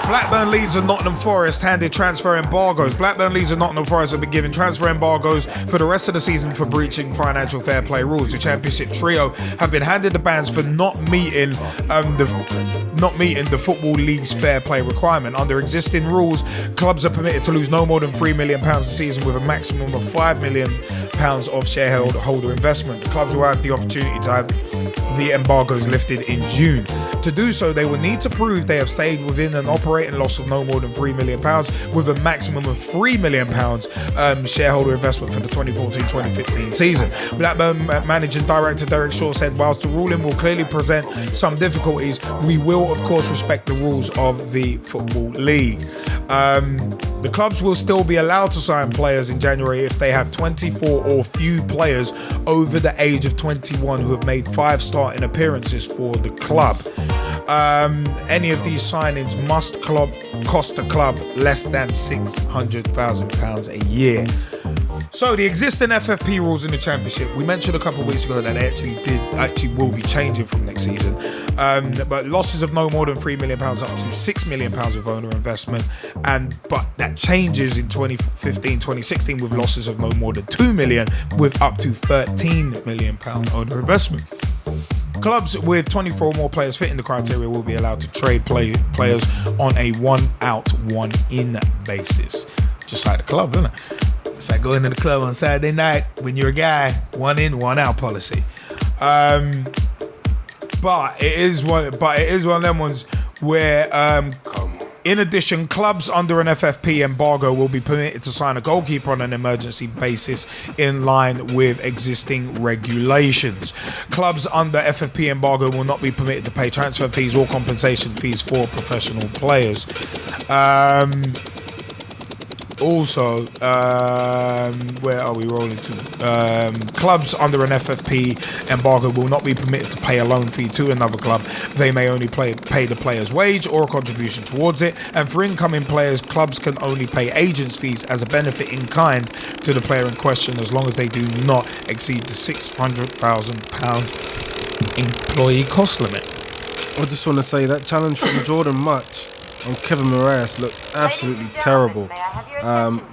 Blackburn, Leeds and Nottingham Forest handed transfer embargoes. Blackburn, Leeds and Nottingham Forest have been given transfer embargoes for the rest of the season for breaching financial fair play rules. The Championship trio have been handed the bans for not meeting the Football League's fair play requirement. Under existing rules, clubs are permitted to lose no more than £3 million a season with a maximum of £5 million of shareholder investment. The clubs will have the opportunity to have the embargoes lifted in June. To do so, they will need to prove they have stayed within an operating loss of no more than £3 million with a maximum of £3 million shareholder investment for the 2014-2015 season. Blackburn Managing Director Derek Shaw said, whilst the ruling will clearly present some difficulties, we will of course respect the rules of the Football League. The clubs will still be allowed to sign players in January if they have 24 or few players over the age of 21 who have made 5 starting appearances for the club. Any of these signings must cost the club less than £600,000 a year. So the existing FFP rules in the Championship, we mentioned a couple of weeks ago that they actually will be changing from next season. But losses of no more than £3 million up to £6 million with owner investment, but that changes in 2015-2016 with losses of no more than £2 million with up to £13 million owner investment. Clubs with 24 or more players fitting the criteria will be allowed to trade players on a 1-out, 1-in basis. Just like the club, isn't it? It's like going to the club on Saturday night when you're a guy, 1-in, 1-out policy. But it is one of them ones where, in addition, clubs under an FFP embargo will be permitted to sign a goalkeeper on an emergency basis in line with existing regulations. Clubs under FFP embargo will not be permitted to pay transfer fees or compensation fees for professional players. Also, where are we rolling to? Clubs under an FFP embargo will not be permitted to pay a loan fee to another club. They may only pay the player's wage or a contribution towards it. And for incoming players, clubs can only pay agents' fees as a benefit in kind to the player in question as long as they do not exceed the £600,000 employee cost limit. I just want to say that challenge from Jordan Much and Kevin Moraes looked absolutely terrible.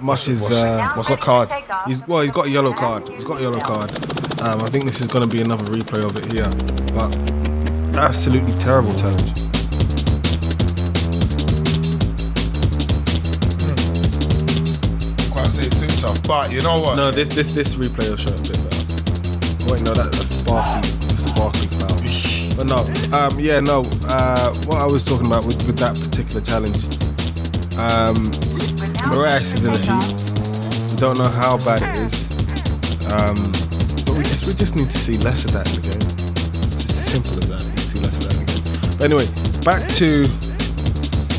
Much is what's the card? He's got a yellow card. I think this is going to be another replay of it here, but absolutely terrible challenge. Quite say too tough, but you know what? No, this replay will show it a bit better. Wait, no, that's the Barkley. That's the Barkley foul. But no, what I was talking about with that particular challenge, Moraes is in a heat. We don't know how bad it is, but we just need to see less of that in the game. It's as simple as that. We need to see less of that in the game. But anyway, back to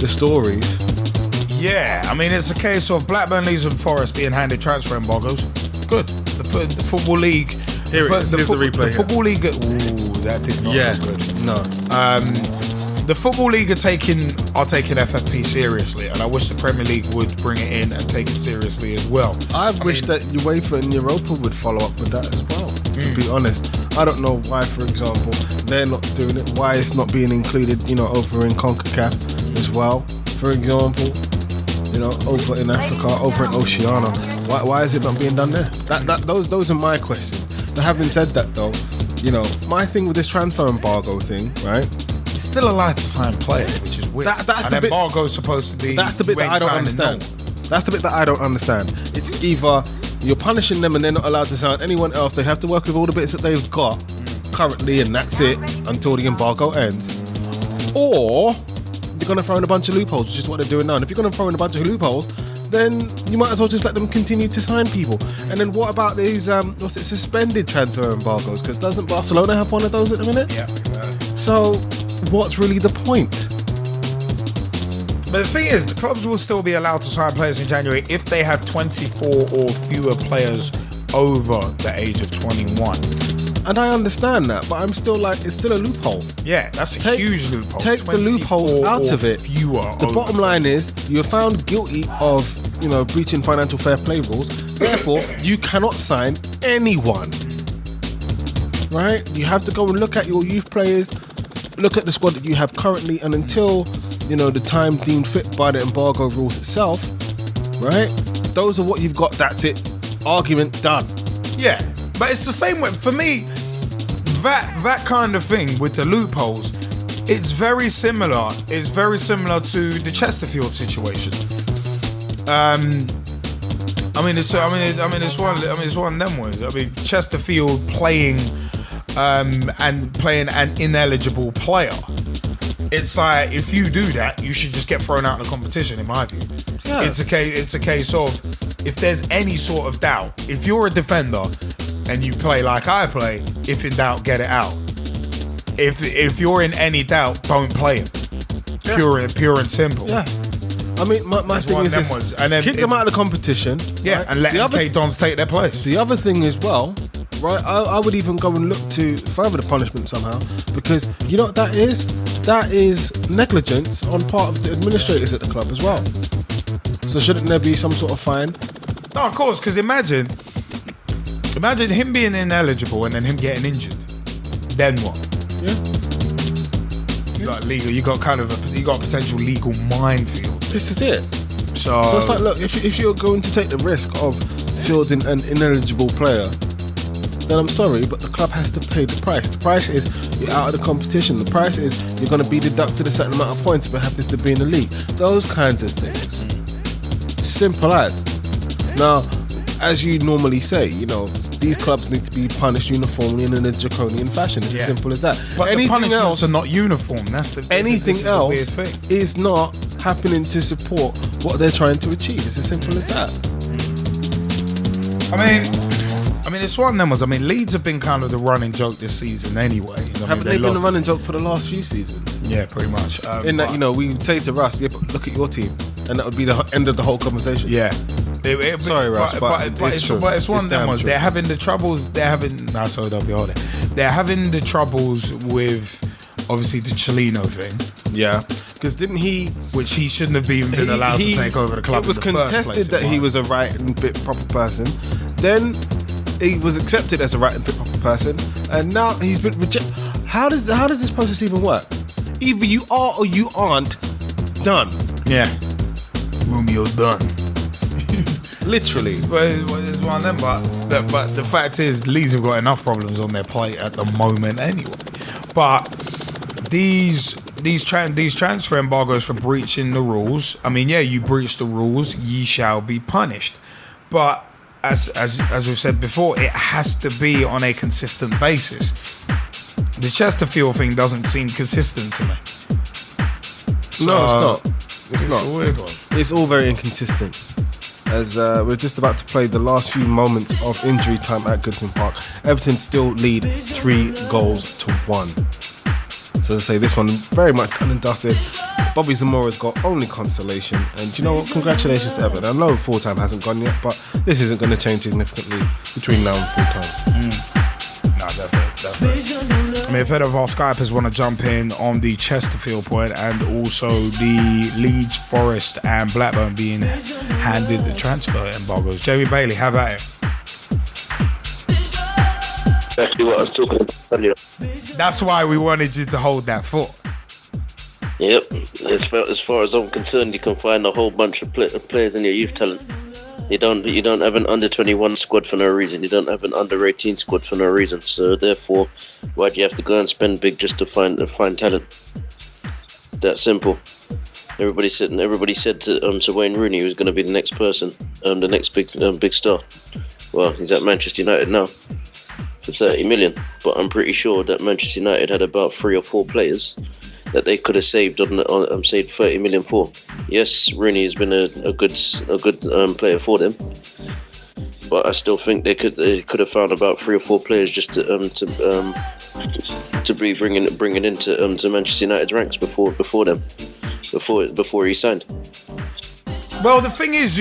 the stories. Yeah, I mean, it's a case of Blackburn, Leeds and Forest being handed transfer embargoes. Good. The Football League. Here it is. Here's the replay. The Football League. Ooh, that did not look good. No. The Football League are taking FFP seriously, and I wish the Premier League would bring it in and take it seriously as well. I wish that UEFA and Europa would follow up with that as well, to be honest. I don't know why, for example, they're not doing it, why it's not being included, over in CONCACAF as well, for example, over in Africa, over in Oceania. Why is it not being done there? Those are my questions. But having said that though, my thing with this transfer embargo thing, right? It's still allowed to sign players, which is weird. That's the bit. Embargo is supposed to be. That's the bit that I don't understand. That's the bit that I don't understand. It's either you're punishing them and they're not allowed to sign anyone else. They have to work with all the bits that they've got currently, and that's it until the embargo ends. Or you're going to throw in a bunch of loopholes, which is what they're doing now. And if you're going to throw in a bunch of loopholes, then you might as well just let them continue to sign people. And then what about these suspended transfer embargoes? Because doesn't Barcelona have one of those at the minute? Yeah. So what's really the point? But the thing is, the clubs will still be allowed to sign players in January if they have 24 or fewer players over the age of 21. And I understand that, but I'm still like, it's still a loophole. Yeah, that's a huge loophole. Take the loopholes out of it. The bottom line is, you're found guilty of, breaching financial fair play rules. Therefore, you cannot sign anyone. Right? You have to go and look at your youth players, look at the squad that you have currently, and until the time deemed fit by the embargo rules itself, right? Those are what you've got. That's it. Argument done. Yeah, but it's the same way for me. That kind of thing with the loopholes, it's very similar. It's very similar to the Chesterfield situation. It's one of them ones. I mean, Chesterfield playing an ineligible player. It's like, if you do that, you should just get thrown out of the competition, in my view. Yeah. It's a case of, if there's any sort of doubt, if you're a defender and you play like I play, if in doubt, get it out. If you're in any doubt, don't play it. Pure and simple. Yeah. I mean, my thing is this, kick them out of the competition. Yeah, right? And let K-Dons take their place. The other thing as well, right, I would even go and look to further the punishment somehow, because you know what that is? That is negligence on part of the administrators at the club as well. So shouldn't there be some sort of fine? No, of course, because imagine him being ineligible and then him getting injured. Then what? Yeah. You got a potential legal minefield. This is it. So it's like, look, if you're going to take the risk of fielding an ineligible player, then I'm sorry, but the club has to pay the price. The price is you're out of the competition. The price is you're going to be deducted a certain amount of points if it happens to be in the league. Those kinds of things. Simple as. Now, as you normally say, these clubs need to be punished uniformly and in a draconian fashion. It's as simple as that. But anything the punishments else are not uniform. Anything else is not happening to support what they're trying to achieve. It's as simple as that. I mean, it's one of them ones. I mean, Leeds have been kind of the running joke this season anyway. Haven't they been the running joke for the last few seasons? Yeah, pretty much. In that, we would say to Russ, yeah, but look at your team. And that would be the end of the whole conversation. Yeah. Sorry, Russ, but it's one of them ones. They're having the troubles. They're having the troubles with, obviously, the Chileno thing. Yeah. Because didn't he... Which he shouldn't have even been allowed to take over the club. It was contested that he was a right and bit proper person. Then he was accepted as a right and bit proper person. And now he's been rejected. How does this process even work? Either you are or you aren't done. Yeah. Romeo's done. Literally. But it's one of them. But the fact is, Leeds have got enough problems on their plate at the moment anyway. But these transfer embargoes for breaching the rules. I mean, yeah, you breach the rules, ye shall be punished. But as we've said before, it has to be on a consistent basis. The Chesterfield thing doesn't seem consistent to me. So, no, it's not. It's not. A weird one. It's all very inconsistent. As we're just about to play the last few moments of injury time at Goodison Park, Everton still lead 3-1. So as I say, this one very much done and dusted. Bobby Zamora's got only consolation, and you know what? Congratulations to Everton. I know full time hasn't gone yet, but this isn't going to change significantly between now and full time. No, definitely. I mean, if any of our Skypers want to jump in on the Chesterfield point and also the Leeds, Forest and Blackburn being handed the transfer embargoes. Jamie Bailey, have at it. Exactly what I was talking about earlier. That's why we wanted you to hold that thought. Yep. As far as I'm concerned, you can find a whole bunch of players in your youth talent. You don't have an under 21 squad for no reason. You don't have an under 18 squad for no reason. So therefore, why do you have to go and spend big just to find talent? That simple. Everybody said to Wayne Rooney he was going to be the next person, the next big star. Well, he's at Manchester United now for 30 million. But I'm pretty sure that Manchester United had about 3 or 4 players that they could have saved saved 30 million for. Yes, Rooney has been a good player for them, but I still think they could have found about 3 or 4 players just to be bringing into to Manchester United's ranks before he signed. Well, the thing is,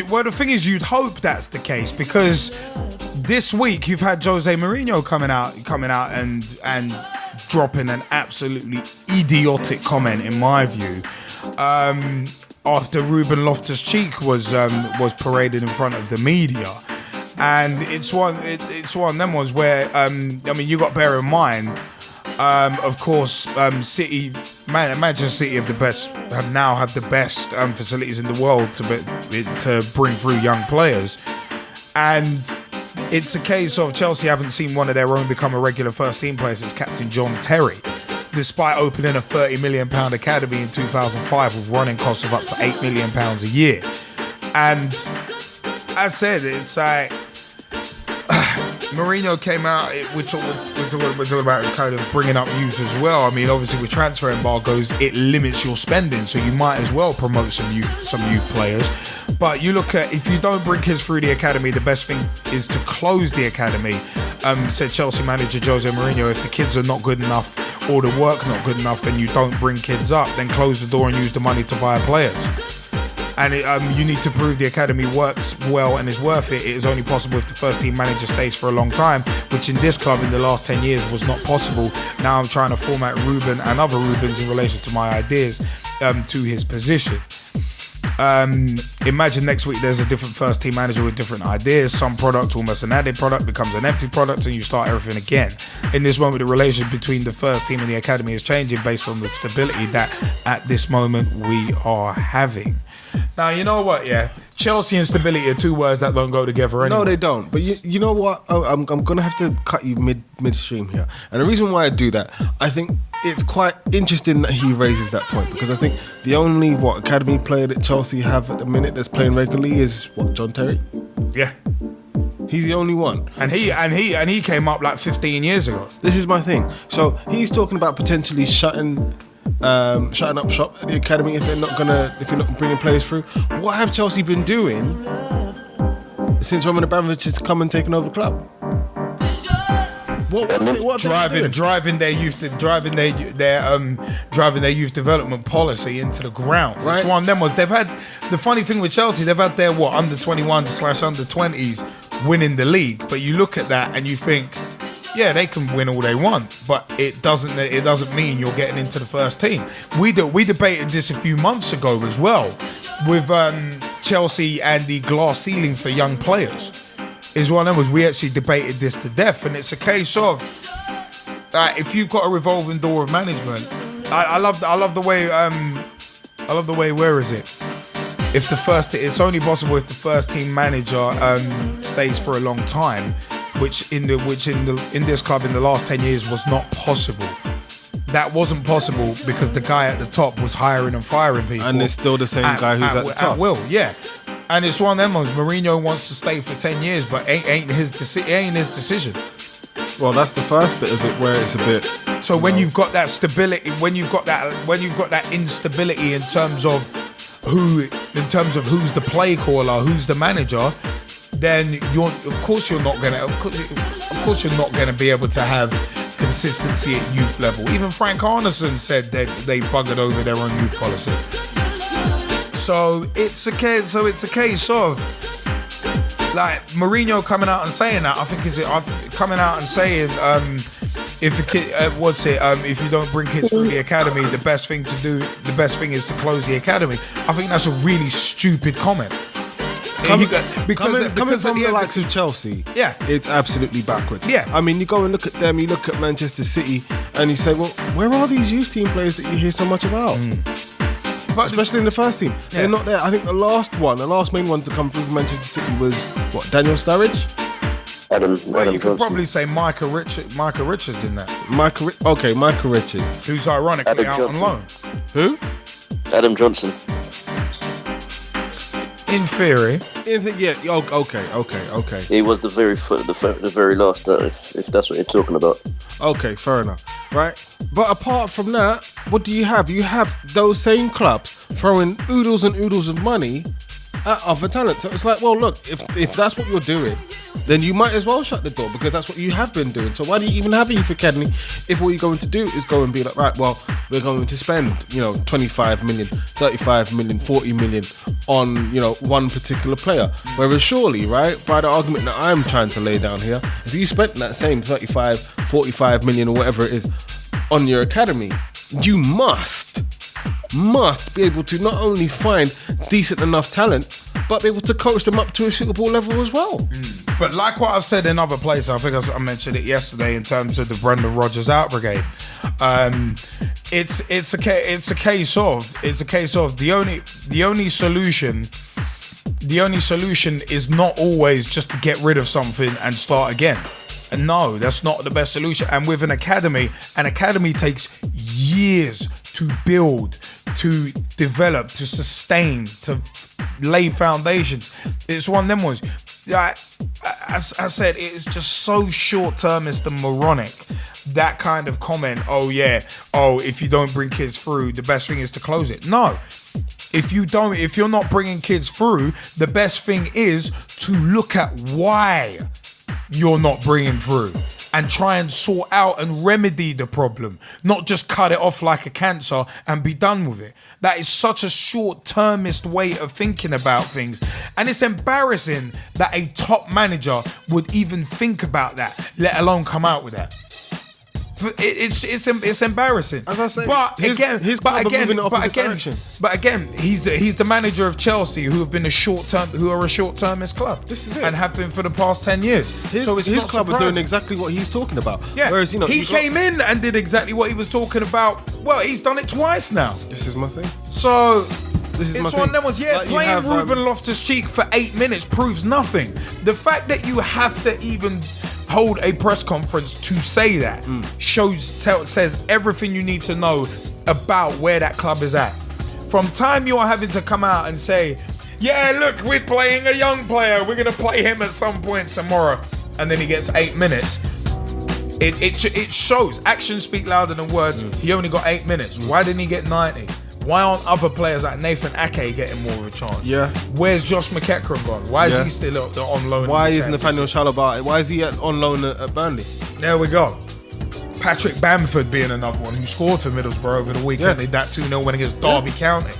you'd hope that's the case, because this week you've had Jose Mourinho coming out and dropping an absolutely idiotic comment, in my view, after Ruben Loftus-Cheek was paraded in front of the media. And it's one of them ones where you got to bear in mind, of course, City Manchester City have the best facilities in the world to bring through young players, and it's a case of Chelsea haven't seen one of their own become a regular first team player since captain John Terry, despite opening a £30 million academy in 2005 with running costs of up to £8 million a year. And as I said, it's like Mourinho came out. We're talking about kind of bringing up youth as well. I mean, obviously with transfer embargoes, it limits your spending, so you might as well promote some youth players. But you look at, if you don't bring kids through the academy, the best thing is to close the academy. Said Chelsea manager Jose Mourinho, if the kids are not good enough or the work not good enough and you don't bring kids up, then close the door and use the money to buy players. And you need to prove the academy works well and is worth it. It is only possible if the first team manager stays for a long time, which in this club in the last 10 years was not possible. Now I'm trying to format Ruben and other Rubens in relation to my ideas to his position. Imagine next week there's a different first team manager with different ideas. Some product, almost an added product, becomes an empty product and you start everything again. In this moment, the relation between the first team and the academy is changing based on the stability that at this moment we are having. Now, you know what, yeah? Chelsea and stability are two words that don't go together anymore. No, they don't. But you know what? I'm going to have to cut you midstream here. And the reason why I do that, I think it's quite interesting that he raises that point, because I think the only, academy player that Chelsea have at the minute that's playing regularly is, John Terry? Yeah. He's the only one. And he came up like 15 years ago. This is my thing. So he's talking about potentially shutting up shop at the academy if you're not bringing players through. What have Chelsea been doing since Roman Abramovich has come and taken over the club? What driving their youth development policy into the ground. Right. It's one of them was they've had the funny thing with Chelsea, they've had their under 21/under 20s winning the league, but you look at that and you think, yeah, they can win all they want, but it doesn't mean you're getting into the first team. We debated this a few months ago as well with Chelsea and the glass ceiling for young players. Is one of them was we actually debated this to death, and it's a case of if you've got a revolving door of management. I love the way where is it? It's only possible if the first team manager stays for a long time. Which in this club in the last 10 years was not possible. That wasn't possible because the guy at the top was hiring and firing people. And it's still the same guy who's at the top. At will, yeah. And it's one of them ones. Mourinho wants to stay for 10 years, but ain't his decision. Well, that's the first bit of it where it's a bit. So when you've got that stability, when you've got that instability in terms of who's the play caller, who's the manager, then of course you're not gonna be able to have consistency at youth level. Even Frank Arneson said that they buggered over their own youth policy. So it's a case of like Mourinho coming out and saying that. I think coming out and saying if you don't bring kids through the academy, the best thing is to close the academy. I think that's a really stupid comment. Coming from the likes of Chelsea, yeah, it's absolutely backwards. Yeah, I mean, you go and look at them, you look at Manchester City, and you say, well, where are these youth team players that you hear so much about? But especially in the first team, they're not there. I think the last main one to come through from Manchester City was Daniel Sturridge. Adam you could Johnson. probably say Micah Richards in that. Micah Richards, who's ironically Adam out Johnson. on loan. Who? Adam Johnson. In theory. Okay. He was the very last. If that's what you're talking about. Okay, fair enough. Right, but apart from that, what do you have? You have those same clubs throwing oodles and oodles of money at other talent. So it's like, well, look, if that's what you're doing, then you might as well shut the door, because that's what you have been doing. So why do you even have a youth academy if all you're going to do is go and be like, right, well, we're going to spend 25 million, 35 million, 40 million on one particular player? Whereas surely, right, by the argument that I'm trying to lay down here, if you spent that same 35, 45 million or whatever it is on your academy, you must be able to not only find decent enough talent, but be able to coach them up to a suitable level as well. But like what I've said in other places, I think I mentioned it yesterday in terms of the Brendan Rodgers out brigade. it's a case of the only solution is not always just to get rid of something and start again. And no, that's not the best solution. And with an academy takes years to build, to develop, to sustain, to lay foundations. It's one of them ones. Yeah, as I said, it's just so short-termist and moronic. That kind of comment, if you don't bring kids through, the best thing is to close it. No. If you're not bringing kids through, the best thing is to look at why you're not bringing through and try and sort out and remedy the problem, not just cut it off like a cancer and be done with it. That is such a short-termist way of thinking about things. And it's embarrassing that a top manager would even think about that, let alone come out with that. It's embarrassing. As I say, but his club are moving in the opposite direction. But again, he's the manager of Chelsea, who are a short-termist club. This is it, and have been for the past 10 years. His club are doing exactly what he's talking about. Yeah. Whereas he came in and did exactly what he was talking about. Well, he's done it twice now. This is my thing. So this is it's one of them ones. Yeah, like playing Ruben Loftus-Cheek for 8 minutes proves nothing. The fact that you have to even hold a press conference to say that says everything you need to know about where that club is at. From time you're having to come out and say, yeah, look, we're playing a young player, we're gonna play him at some point tomorrow, and then he gets 8 minutes. It shows. Actions speak louder than words. He only got 8 minutes. Why didn't he get 90? Why aren't other players like Nathan Ake getting more of a chance? Yeah. Where's Josh McEachran gone? Why is he still on loan? Why is Nathaniel Chalobah? Why is he on loan at Burnley? There we go. Patrick Bamford being another one who scored for Middlesbrough over the weekend. They did that 2-0 win against Derby County.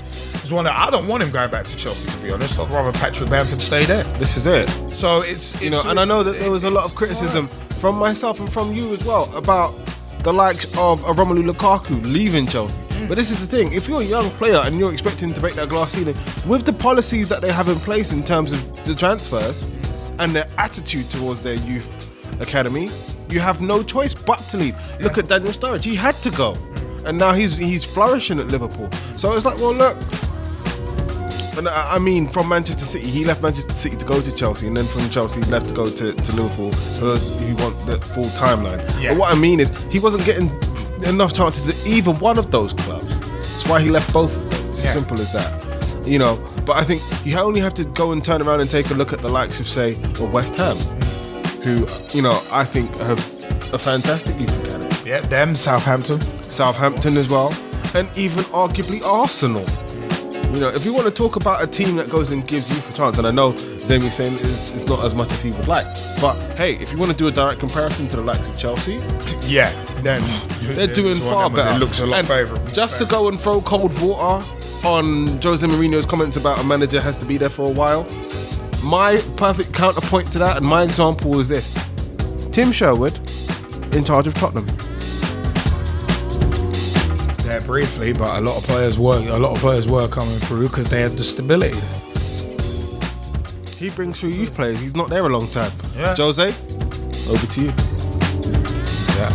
I don't want him going back to Chelsea, to be honest. I'd rather Patrick Bamford stay there. This is it. So it's and I know that there was a lot of criticism from myself and from you as well about the likes of Romelu Lukaku leaving Chelsea. But this is the thing, if you're a young player and you're expecting to break that glass ceiling, with the policies that they have in place in terms of the transfers and their attitude towards their youth academy, you have no choice but to leave. Look at Daniel Sturridge, he had to go. And now he's flourishing at Liverpool. So it's like, well, look, and I mean, from Manchester City, he left Manchester City to go to Chelsea, and then from Chelsea, he left to go to Liverpool, for those who want the full timeline. Yeah. But what I mean is, he wasn't getting enough chances at either one of those clubs. That's why he left both of them. It's as simple as that. But I think you only have to go and turn around and take a look at the likes of, say, West Ham, who, I think have a fantastic youth academy. Yeah, them, Southampton as well, and even arguably Arsenal. If you want to talk about a team that goes and gives youth a chance, and I know Jamie's saying it's not as much as he would like, but hey, if you want to do a direct comparison to the likes of Chelsea, then they're doing far better. It looks a lot favourable. Just to go and throw cold water on Jose Mourinho's comments about a manager has to be there for a while, my perfect counterpoint to that and my example is this: Tim Sherwood in charge of Tottenham. There briefly, but a lot of players were coming through because they had the stability. He brings through youth players. He's not there a long time. Yeah. Jose, over to you. Yeah.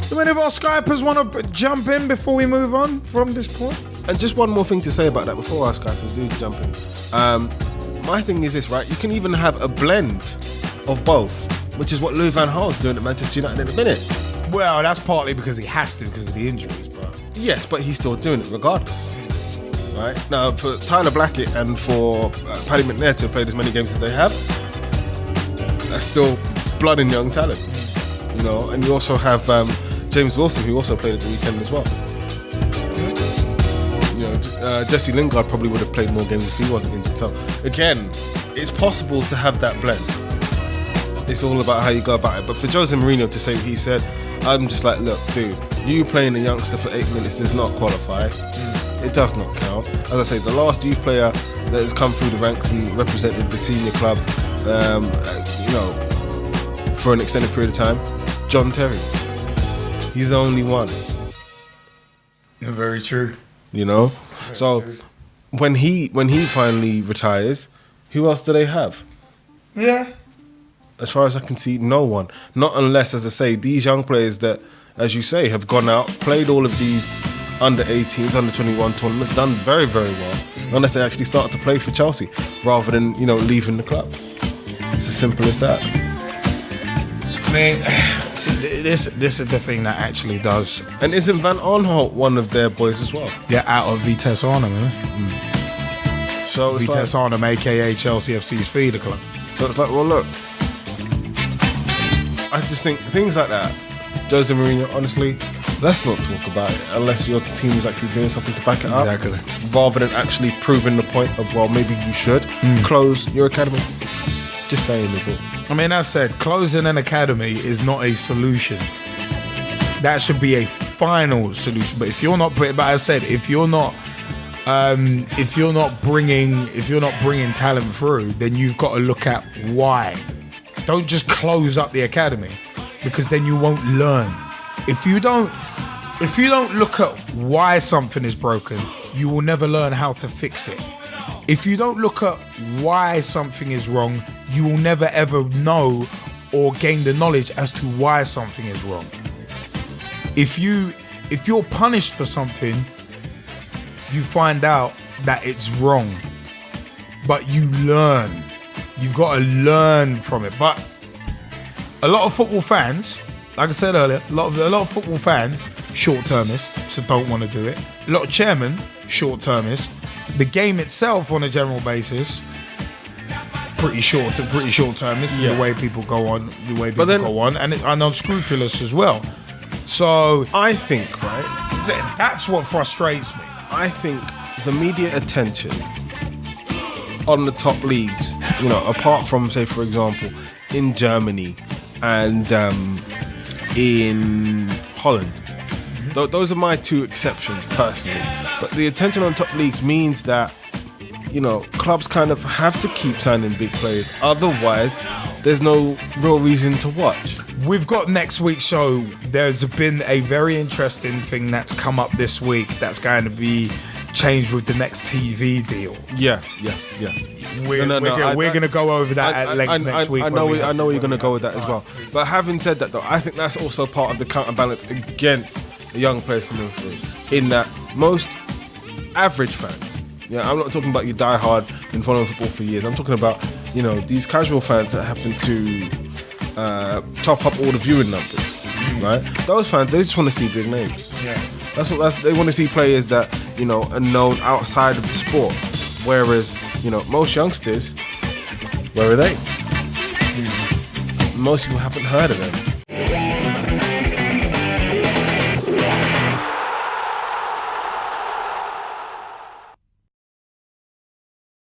Do any of our Skypers want to jump in before we move on from this point? And just one more thing to say about that before our Skypers do jump in. My thing is this, right? You can even have a blend of both, which is what Louis van Gaal's doing at Manchester United in a minute. Well, that's partly because he has to because of the injuries, but yes, but he's still doing it regardless. Right now, for Tyler Blackett and for Paddy McNair to have played as many games as they have, that's still blood and young talent. And you also have James Wilson, who also played at the weekend as well. Jesse Lingard probably would have played more games if he wasn't injured. So again, it's possible to have that blend. It's all about how you go about it. But for Jose Mourinho to say what he said, I'm just like, look, dude, you playing a youngster for 8 minutes does not qualify. It does not count. As I say, the last youth player that has come through the ranks and represented the senior club, for an extended period of time, John Terry. He's the only one. Very true. Very true. When he finally retires, who else do they have? Yeah. As far as I can see, no one. Not unless, as I say, these young players that as you say, have gone out, played all of these under 18s, under 21 tournaments, done very, very well, unless they actually started to play for Chelsea rather than, leaving the club. It's as simple as that. I mean, see, this is the thing that actually does. And isn't Van Aanholt one of their boys as well? Yeah, out of Vitesse Arnhem, man. So it's Vitesse Arnhem, aka Chelsea FC's feeder club. So it's like, well, look, I just think things like that, Jose Mourinho, honestly, let's not talk about it unless your team is actually doing something to back it up. Exactly. Rather than actually proving the point of, well, maybe you should close your academy. Just saying is all. I mean, as said, closing an academy is not a solution. That should be a final solution. But if you're not, but as I said, if you're not bringing talent through, then you've got to look at why. Don't just close up the academy, because then you won't learn. If you don't look at why something is broken, you will never learn how to fix it. If you don't look at why something is wrong, you will never ever know or gain the knowledge as to why something is wrong. If you're punished for something, you find out that it's wrong, but you learn. You've got to learn from it. But a lot of football fans, like I said earlier, a lot of football fans, short-termists, so don't want to do it. A lot of chairmen, short-termists. The game itself, on a general basis, pretty short-termist. Yeah. The way people go on, and unscrupulous as well. So I think, right, that's what frustrates me. I think the media attention on the top leagues, apart from, say, for example, in Germany and in Holland, those are my two exceptions personally. But the attention on top leagues means that, clubs kind of have to keep signing big players. Otherwise, there's no real reason to watch. We've got next week's show. There's been a very interesting thing that's come up this week that's going to be changed with the next TV deal. Yeah. We're going to go over that at length next week. I know you're going to go with that as well. But having said that, though, I think that's also part of the counterbalance against the young players coming through. In that most average fans, I'm not talking about your diehard and following football for years. I'm talking about, these casual fans that happen to top up all the viewing numbers, right? Those fans, they just want to see big names. Yeah. They want to see players that, are known outside of the sport. Whereas, most youngsters, where are they? Most people haven't heard of them.